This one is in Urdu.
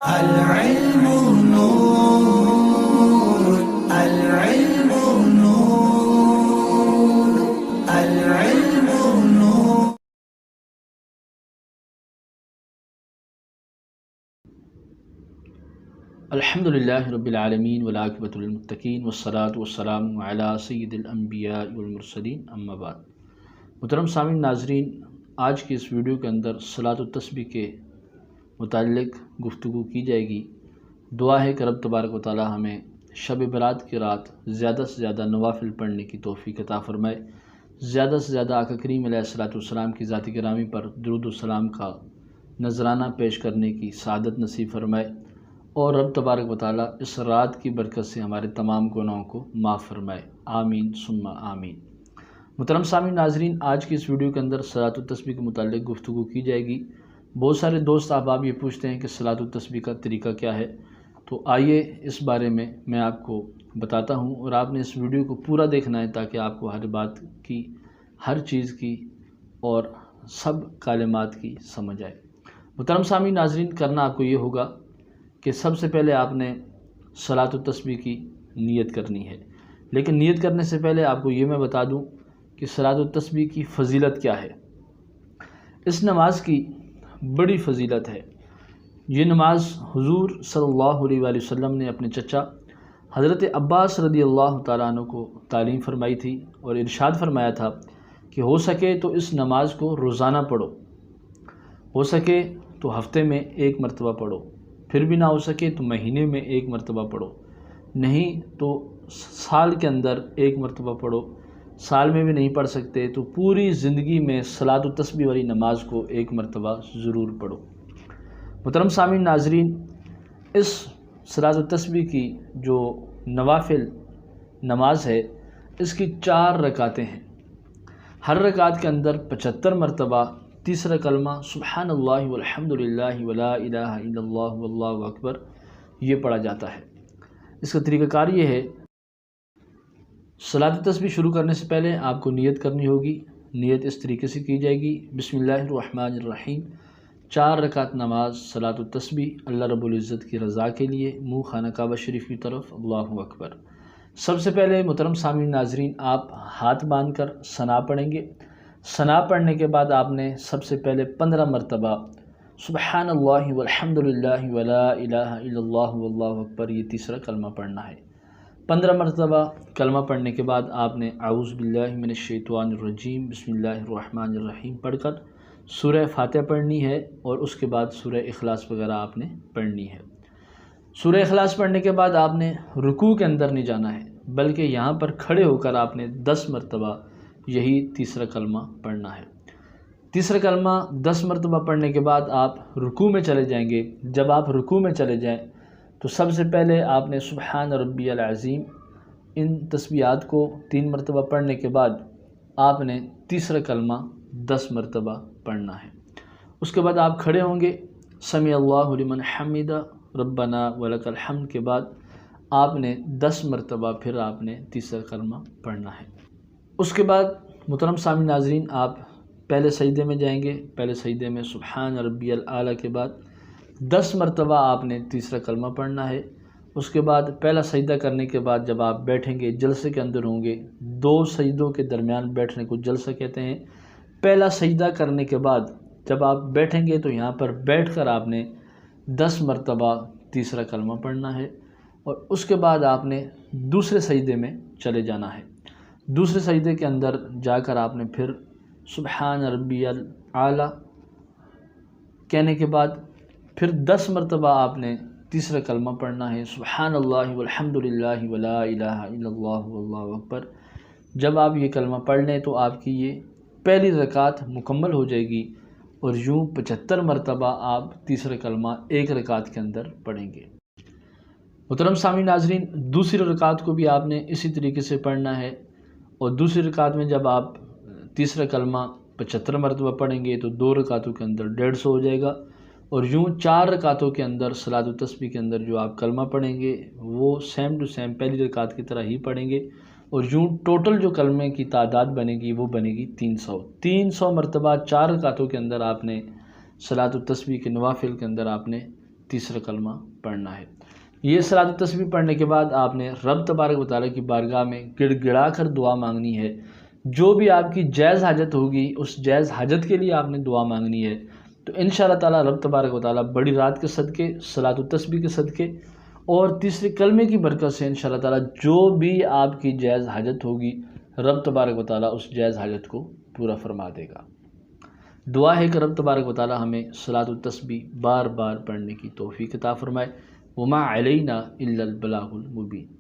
العلم نور، العلم نور، العلم نور. الحمد للہ رب العالمین والعاقبۃ للمتقین والصلاۃ والسلام علی سید الانبیاء والمرسلین اما بعد. محترم سامعین ناظرین، آج کی اس ویڈیو کے اندر صلاۃ التسبیح کے متعلق گفتگو کی جائے گی. دعا ہے کہ رب تبارک و تعالی ہمیں شب برات کی رات زیادہ سے زیادہ نوافل پڑھنے کی توفیق عطا فرمائے، زیادہ سے زیادہ آقا کریم علیہ الصلوۃ والسلام کی ذات گرامی پر درود و سلام کا نذرانہ پیش کرنے کی سعادت نصیب فرمائے، اور رب تبارک و تعالی اس رات کی برکت سے ہمارے تمام گناہوں کو معاف فرمائے. آمین ثم آمین. محترم سامعین ناظرین، آج کی اس ویڈیو کے اندر صلاۃ التسبیح کے متعلق گفتگو کی جائے گی. بہت سارے دوست احباب یہ پوچھتے ہیں کہ صلاۃ التسبیح کا طریقہ کیا ہے، تو آئیے اس بارے میں آپ کو بتاتا ہوں، اور آپ نے اس ویڈیو کو پورا دیکھنا ہے تاکہ آپ کو ہر بات کی، ہر چیز کی اور سب کلمات کی سمجھ آئے. محترم سامعین ناظرین، کرنا آپ کو یہ ہوگا کہ سب سے پہلے آپ نے صلاۃ التسبیح کی نیت کرنی ہے. لیکن نیت کرنے سے پہلے آپ کو یہ میں بتا دوں کہ صلاۃ التسبیح کی فضیلت کیا ہے. اس نماز کی بڑی فضیلت ہے. یہ نماز حضور صلی اللہ علیہ وآلہ وسلم نے اپنے چچا حضرت عباس رضی اللہ تعالیٰ عنہ کو تعلیم فرمائی تھی، اور ارشاد فرمایا تھا کہ ہو سکے تو اس نماز کو روزانہ پڑھو، ہو سکے تو ہفتے میں ایک مرتبہ پڑھو، پھر بھی نہ ہو سکے تو مہینے میں ایک مرتبہ پڑھو، نہیں تو سال کے اندر ایک مرتبہ پڑھو. سال میں بھی نہیں پڑھ سکتے تو پوری زندگی میں صلاۃ التسبیح والی نماز کو ایک مرتبہ ضرور پڑھو. محترم سامعین ناظرین، اس صلاۃ التسبیح کی جو نوافل نماز ہے، اس کی 4 رکعتیں ہیں. ہر رکعت کے اندر 75 مرتبہ تیسرا کلمہ سبحان اللہ والحمد للہ ولا الہ الا اللہ واللہ اکبر یہ پڑھا جاتا ہے. اس کا طریقہ کار یہ ہے، صلاۃ التسبیح شروع کرنے سے پہلے آپ کو نیت کرنی ہوگی. نیت اس طریقے سے کی جائے گی، بسم اللہ الرحمن الرحیم. 4 رکعت نماز صلاۃ التسبیح اللہ رب العزت کی رضا کے لیے، منہ خانہ کعبہ شریف کی طرف، اللہ اکبر. سب سے پہلے محترم سامعین ناظرین، آپ ہاتھ باندھ کر ثنا پڑھیں گے. ثنا پڑھنے کے بعد آپ نے سب سے پہلے 15 مرتبہ سبحان اللہ والحمد للہ ولا الہ الا اللہ واللہ اکبر یہ تیسرا کلمہ پڑھنا ہے. 15 مرتبہ کلمہ پڑھنے کے بعد آپ نے اعوذ باللہ من الشیطان الرجیم بسم اللہ الرحمن الرحیم پڑھ کر سورہ فاتحہ پڑھنی ہے، اور اس کے بعد سورہ اخلاص وغیرہ آپ نے پڑھنی ہے. سورہ اخلاص پڑھنے کے بعد آپ نے رکوع کے اندر نہیں جانا ہے، بلکہ یہاں پر کھڑے ہو کر آپ نے 10 مرتبہ یہی تیسرا کلمہ پڑھنا ہے. تیسرا کلمہ 10 مرتبہ پڑھنے کے بعد آپ رکوع میں چلے جائیں گے. جب آپ رکوع میں چلے جائیں تو سب سے پہلے آپ نے سبحان ربی العظیم ان تسبیحات کو 3 مرتبہ پڑھنے کے بعد آپ نے تیسرا کلمہ 10 مرتبہ پڑھنا ہے. اس کے بعد آپ کھڑے ہوں گے، سمیع اللہ لمن حمدہ ربنا ولک الحمد کے بعد آپ نے 10 مرتبہ پھر آپ نے تیسرا کلمہ پڑھنا ہے. اس کے بعد محترم سامعین ناظرین، آپ پہلے سجدے میں جائیں گے. پہلے سجدے میں سبحان ربی الاعلیٰ کے بعد 10 مرتبہ آپ نے تیسرا کلمہ پڑھنا ہے. اس کے بعد پہلا سجدہ کرنے کے بعد جب آپ بیٹھیں گے، جلسے کے اندر ہوں گے، 2 سجدوں کے درمیان بیٹھنے کو جلسہ کہتے ہیں. پہلا سجدہ کرنے کے بعد جب آپ بیٹھیں گے تو یہاں پر بیٹھ کر آپ نے 10 مرتبہ تیسرا کلمہ پڑھنا ہے، اور اس کے بعد آپ نے دوسرے سجدے میں چلے جانا ہے. دوسرے سجدے کے اندر جا کر آپ نے پھر سبحان ربی الاعلیٰ کہنے کے بعد پھر 10 مرتبہ آپ نے تیسرا کلمہ پڑھنا ہے، سبحان اللہ والحمد للہ ولا الہ الا اللہ واللہ اکبر. جب آپ یہ کلمہ پڑھ لیں تو آپ کی یہ پہلی رکعت مکمل ہو جائے گی، اور یوں 75 مرتبہ آپ تیسرا کلمہ ایک رکعت کے اندر پڑھیں گے. محترم سامعین ناظرین، دوسری رکعت کو بھی آپ نے اسی طریقے سے پڑھنا ہے، اور دوسری رکعت میں جب آپ تیسرا کلمہ 75 مرتبہ پڑھیں گے تو 2 رکعتوں کے اندر 150 ہو جائے گا، اور یوں 4 رکعتوں کے اندر صلاۃ التسبیح کے اندر جو آپ کلمہ پڑھیں گے وہ سیم ٹو سیم پہلی رکعت کی طرح ہی پڑھیں گے، اور یوں ٹوٹل جو کلمے کی تعداد بنے گی وہ بنے گی 300 مرتبہ. 4 رکعتوں کے اندر آپ نے صلاۃ التسبیح کے نوافل کے اندر آپ نے تیسرا کلمہ پڑھنا ہے۔ یہ صلاۃ التسبیح پڑھنے کے بعد آپ نے رب تبارک و تعالیٰ کی بارگاہ میں گڑ گڑا کر دعا مانگنی ہے۔ جو بھی آپ کی جائز حاجت ہوگی اس جائز حاجت کے لیے آپ نے دعا مانگنی ہے۔ تو انشاءاللہ تعالیٰ رب تبارک و تعالیٰ بڑی رات کے صدقے، صلاۃ التسبیح کے صدقے اور تیسرے کلمے کی برکت سے انشاءاللہ تعالیٰ جو بھی آپ کی جائز حاجت ہوگی رب تبارک و تعالیٰ اس جائز حاجت کو پورا فرما دے گا۔ دعا ہے کہ رب تبارک و تعالیٰ ہمیں صلاۃ التسبیح بار بار پڑھنے کی توفیق عطا فرمائے۔ وما علینا الا البلاغ المبین۔